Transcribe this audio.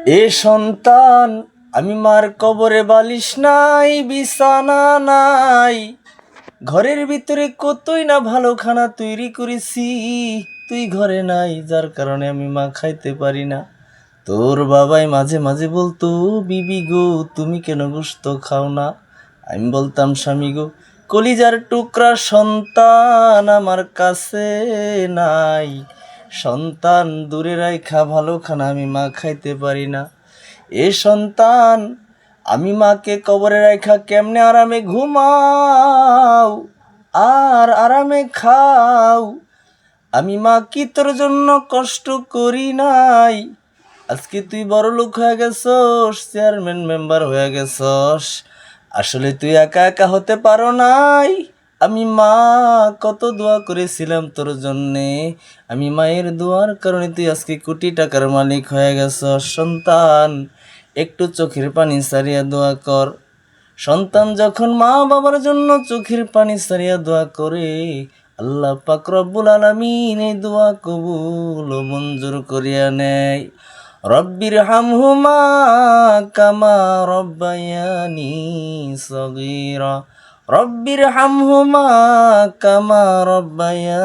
এ সন্তান, আমি মার কবরে বালিশ নাই, বিছানা নাই, ঘরের ভিতরে কতই না ভালো খানা তৈরি করেছি, তুই ঘরে নাই, যার কারণে আমি মা খাইতে পারি না। তোর বাবাই মাঝে মাঝে বলতো, বিবি গো তুমি কেন গোশত খাও না? আমি বলতাম, স্বামী গো কলিজার টুকরা সন্তান আমার কাছে নাই, সন্তান দূরে রাইখা ভালো খানা আমি মা খাইতে পারি না। এ সন্তান, আমি মাকে কবরে রাইখা কেমনে আরামে ঘুমাও আর আরামে খাও? আমি মা কি তোর জন্য কষ্ট করি নাই? আজকে তুই বড় লোক হয়ে গেছস, চেয়ারম্যান মেম্বার হয়ে গেছস, আসলে তুই একা একা হতে পারো নাই। আমি মা কত দোয়া করেছিলাম তোর জন্যে, আমি মায়ের দোয়ার কারণে তুই আজকে কোটি টাকার মালিক হয়ে গেছস। সন্তান, একটু চোখের পানি সারিয়া দোয়া কর। সন্তান যখন মা বাবার জন্য চোখের পানি সারিয়া দোয়া করে, আল্লাহ পাক রব্বুল আলামিন এই দোয়া কবুল ও মঞ্জুর করিয়া নেয়। রব্বির হামহুমা কামা রব্বায়ানি সগীরা, রব্বির হামহুমা কামা রব্বায়ানি